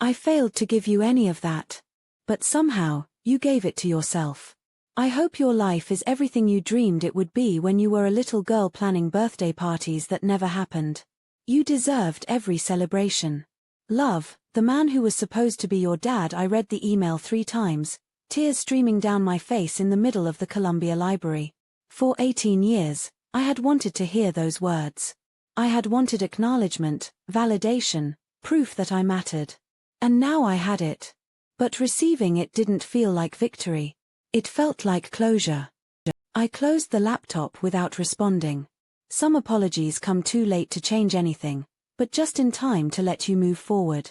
I failed to give you any of that. But somehow, you gave it to yourself. I hope your life is everything you dreamed it would be when you were a little girl planning birthday parties that never happened. You deserved every celebration. Love, the man who was supposed to be your dad. I read the email 3 times, tears streaming down my face in the middle of the Columbia Library. For 18 years, I had wanted to hear those words. I had wanted acknowledgement, validation, proof that I mattered. And now I had it. But receiving it didn't feel like victory. It felt like closure. I closed the laptop without responding. Some apologies come too late to change anything, but just in time to let you move forward.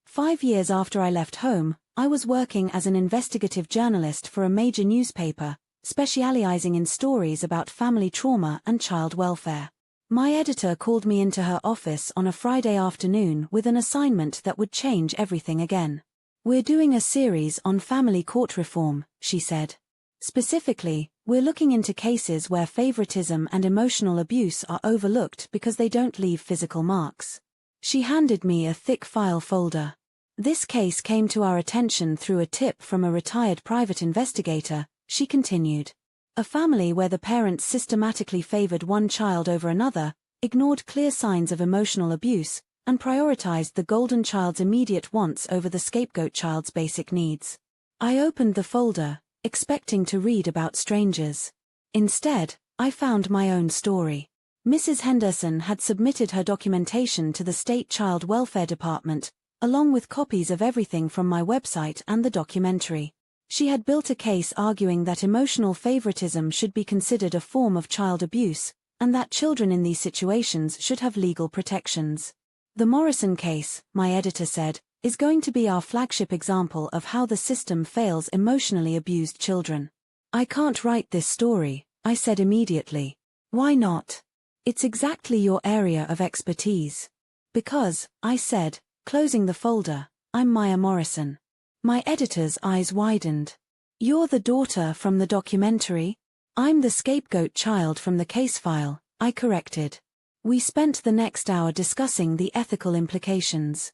5 years after I left home, I was working as an investigative journalist for a major newspaper, specializing in stories about family trauma and child welfare. My editor called me into her office on a Friday afternoon with an assignment that would change everything again. We're doing a series on family court reform, she said. Specifically, we're looking into cases where favoritism and emotional abuse are overlooked because they don't leave physical marks. She handed me a thick file folder. This case came to our attention through a tip from a retired private investigator, she continued. A family where the parents systematically favored one child over another, ignored clear signs of emotional abuse, and prioritized the golden child's immediate wants over the scapegoat child's basic needs. I opened the folder, expecting to read about strangers. Instead, I found my own story. Mrs. Henderson had submitted her documentation to the State Child Welfare Department, along with copies of everything from my website and the documentary. She had built a case arguing that emotional favoritism should be considered a form of child abuse, and that children in these situations should have legal protections. The Morrison case, my editor said, is going to be our flagship example of how the system fails emotionally abused children. I can't write this story, I said immediately. Why not? It's exactly your area of expertise. Because, I said, closing the folder, I'm Maya Morrison. My editor's eyes widened. You're the daughter from the documentary? I'm the scapegoat child from the case file, I corrected. We spent the next hour discussing the ethical implications.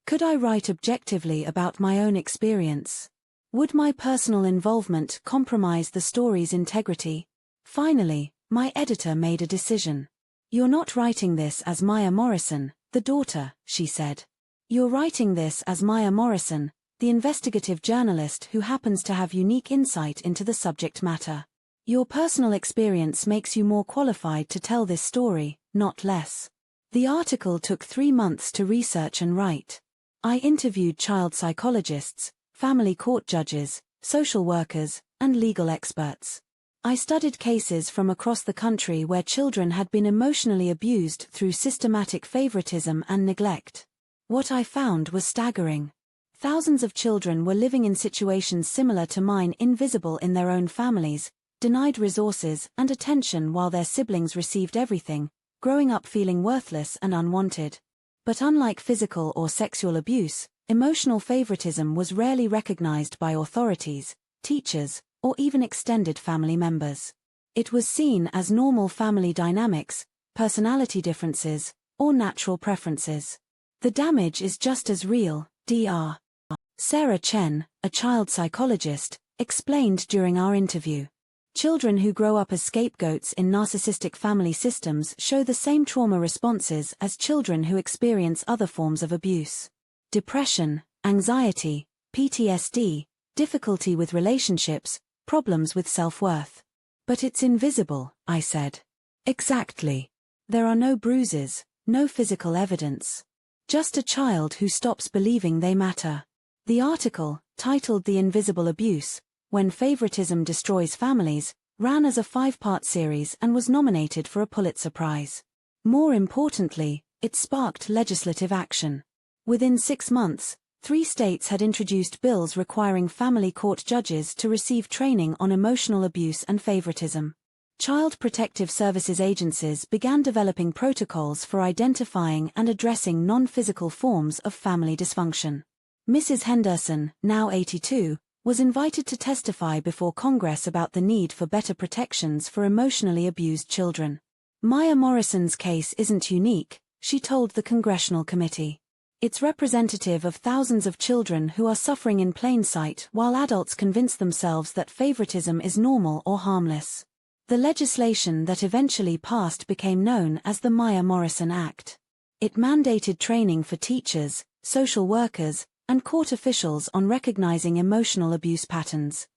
Could I write objectively about my own experience? Would my personal involvement compromise the story's integrity? Finally, my editor made a decision. You're not writing this as Maya Morrison, the daughter, she said. You're writing this as Maya Morrison, the investigative journalist who happens to have unique insight into the subject matter. Your personal experience makes you more qualified to tell this story, not less. The article took 3 months to research and write. I interviewed child psychologists, family court judges, social workers, and legal experts. I studied cases from across the country where children had been emotionally abused through systematic favoritism and neglect. What I found was staggering. Thousands of children were living in situations similar to mine, invisible in their own families, denied resources and attention while their siblings received everything, growing up feeling worthless and unwanted. But unlike physical or sexual abuse, emotional favoritism was rarely recognized by authorities, teachers, or even extended family members. It was seen as normal family dynamics, personality differences, or natural preferences. The damage is just as real, Dr. Sarah Chen, a child psychologist, explained during our interview. Children who grow up as scapegoats in narcissistic family systems show the same trauma responses as children who experience other forms of abuse. Depression, anxiety, PTSD, difficulty with relationships, problems with self-worth. But it's invisible, I said. Exactly. There are no bruises, no physical evidence. Just a child who stops believing they matter. The article, titled The Invisible Abuse, When Favoritism Destroys Families, ran as a 5-part series and was nominated for a Pulitzer Prize. More importantly, it sparked legislative action. Within 6 months, 3 states had introduced bills requiring family court judges to receive training on emotional abuse and favoritism. Child Protective Services agencies began developing protocols for identifying and addressing non-physical forms of family dysfunction. Mrs. Henderson, now 82, was invited to testify before Congress about the need for better protections for emotionally abused children. Maya Morrison's case isn't unique, she told the congressional committee. It's representative of thousands of children who are suffering in plain sight while adults convince themselves that favoritism is normal or harmless. The legislation that eventually passed became known as the Maya Morrison Act. It mandated training for teachers, social workers, and court officials on recognizing emotional abuse patterns.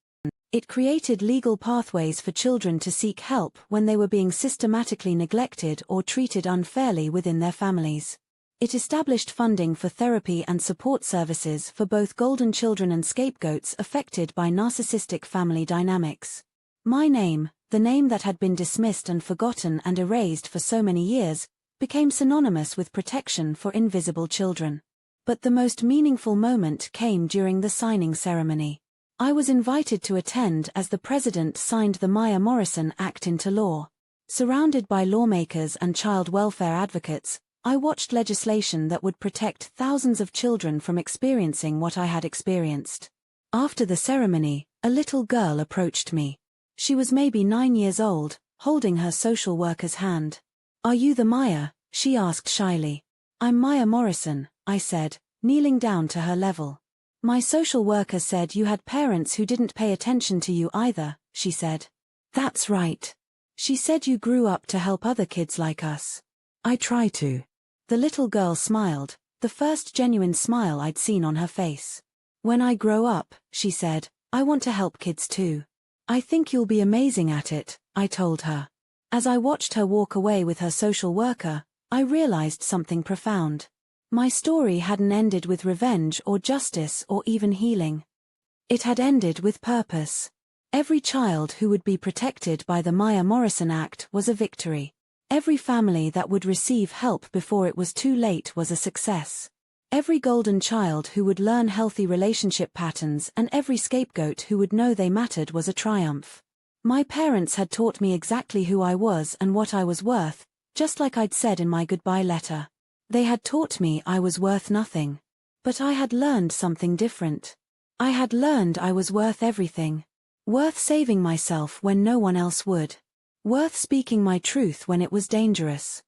It created legal pathways for children to seek help when they were being systematically neglected or treated unfairly within their families. It established funding for therapy and support services for both golden children and scapegoats affected by narcissistic family dynamics. My name, the name that had been dismissed and forgotten and erased for so many years, became synonymous with protection for invisible children. But the most meaningful moment came during the signing ceremony. I was invited to attend as the president signed the Maya Morrison Act into law. Surrounded by lawmakers and child welfare advocates, I watched legislation that would protect thousands of children from experiencing what I had experienced. After the ceremony, a little girl approached me. She was maybe 9 years old, holding her social worker's hand. "Are you the Maya?" she asked shyly. "I'm Maya Morrison," I said, kneeling down to her level. "My social worker said you had parents who didn't pay attention to you either," she said. That's right. She said you grew up to help other kids like us. I try to. The little girl smiled, the first genuine smile I'd seen on her face. When I grow up, she said, I want to help kids too. I think you'll be amazing at it, I told her. As I watched her walk away with her social worker, I realized something profound. My story hadn't ended with revenge or justice or even healing. It had ended with purpose. Every child who would be protected by the Maya Morrison Act was a victory. Every family that would receive help before it was too late was a success. Every golden child who would learn healthy relationship patterns and every scapegoat who would know they mattered was a triumph. My parents had taught me exactly who I was and what I was worth, just like I'd said in my goodbye letter. They had taught me I was worth nothing. But I had learned something different. I had learned I was worth everything. Worth saving myself when no one else would. Worth speaking my truth when it was dangerous.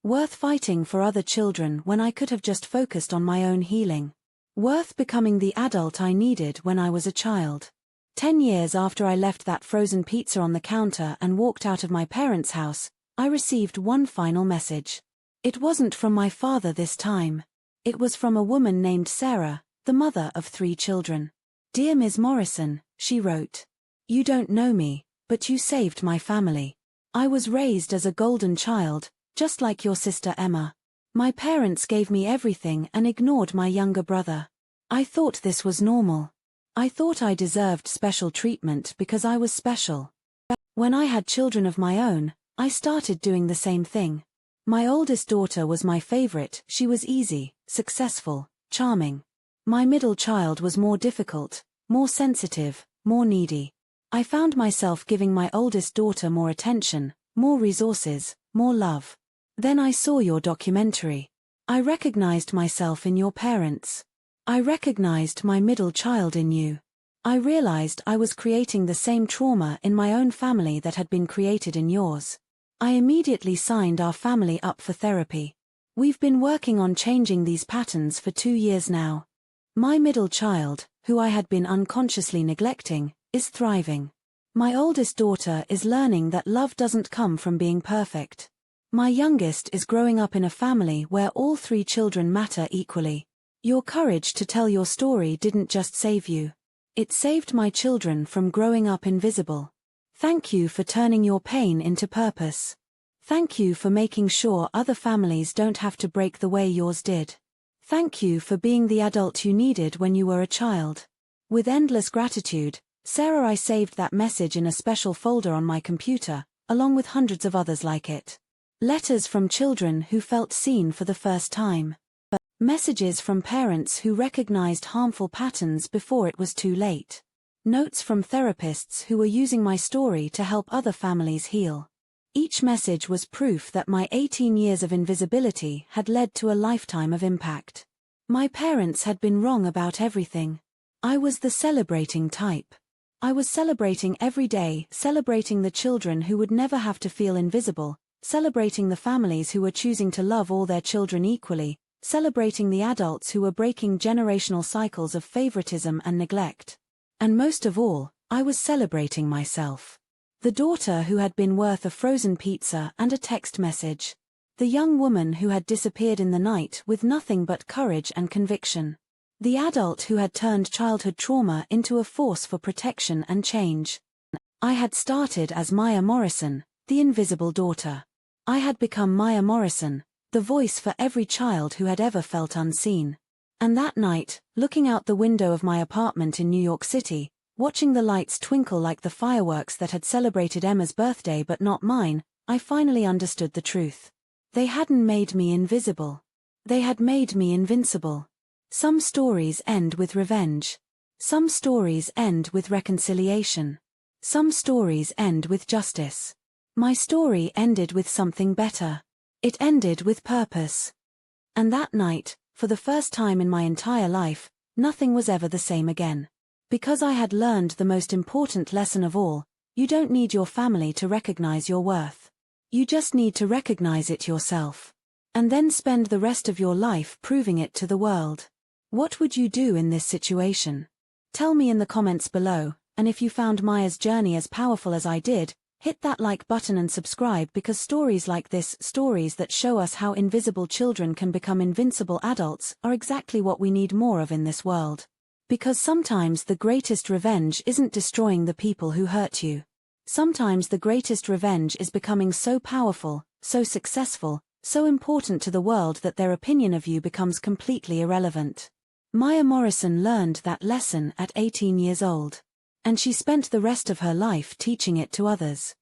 Worth fighting for other children when I could have just focused on my own healing. Worth becoming the adult I needed when I was a child. 10 years after I left that frozen pizza on the counter and walked out of my parents' house, I received one final message. It wasn't from my father this time. It was from a woman named Sarah, the mother of 3 children. Dear Ms. Morrison, she wrote. You don't know me, but you saved my family. I was raised as a golden child, just like your sister Emma. My parents gave me everything and ignored my younger brother. I thought this was normal. I thought I deserved special treatment because I was special. When I had children of my own, I started doing the same thing. My oldest daughter was my favorite. She was easy, successful, charming. My middle child was more difficult, more sensitive, more needy. I found myself giving my oldest daughter more attention, more resources, more love. Then I saw your documentary. I recognized myself in your parents. I recognized my middle child in you. I realized I was creating the same trauma in my own family that had been created in yours. I immediately signed our family up for therapy. We've been working on changing these patterns for 2 years now. My middle child, who I had been unconsciously neglecting, is thriving. My oldest daughter is learning that love doesn't come from being perfect. My youngest is growing up in a family where all 3 children matter equally. Your courage to tell your story didn't just save you. It saved my children from growing up invisible. Thank you for turning your pain into purpose. Thank you for making sure other families don't have to break the way yours did. Thank you for being the adult you needed when you were a child. With endless gratitude, Sarah. I saved that message in a special folder on my computer, along with hundreds of others like it. Letters from children who felt seen for the first time. Messages from parents who recognized harmful patterns before it was too late. Notes from therapists who were using my story to help other families heal. Each message was proof that my 18 years of invisibility had led to a lifetime of impact. My parents had been wrong about everything. I was the celebrating type. I was celebrating every day, celebrating the children who would never have to feel invisible, celebrating the families who were choosing to love all their children equally, celebrating the adults who were breaking generational cycles of favoritism and neglect. And most of all, I was celebrating myself. The daughter who had been worth a frozen pizza and a text message. The young woman who had disappeared in the night with nothing but courage and conviction. The adult who had turned childhood trauma into a force for protection and change. I had started as Maya Morrison, the invisible daughter. I had become Maya Morrison, the voice for every child who had ever felt unseen. And that night, looking out the window of my apartment in New York City, watching the lights twinkle like the fireworks that had celebrated Emma's birthday but not mine, I finally understood the truth. They hadn't made me invisible. They had made me invincible. Some stories end with revenge. Some stories end with reconciliation. Some stories end with justice. My story ended with something better. It ended with purpose. And that night, for the first time in my entire life, nothing was ever the same again. Because I had learned the most important lesson of all, you don't need your family to recognize your worth. You just need to recognize it yourself. And then spend the rest of your life proving it to the world. What would you do in this situation? Tell me in the comments below, and if you found Maya's journey as powerful as I did, Hit that like button and subscribe, because stories like this, stories that show us how invisible children can become invincible adults, are exactly what we need more of in this world. Because sometimes the greatest revenge isn't destroying the people who hurt you. Sometimes the greatest revenge is becoming so powerful, so successful, so important to the world that their opinion of you becomes completely irrelevant. Maya Morrison learned that lesson at 18 years old. And she spent the rest of her life teaching it to others.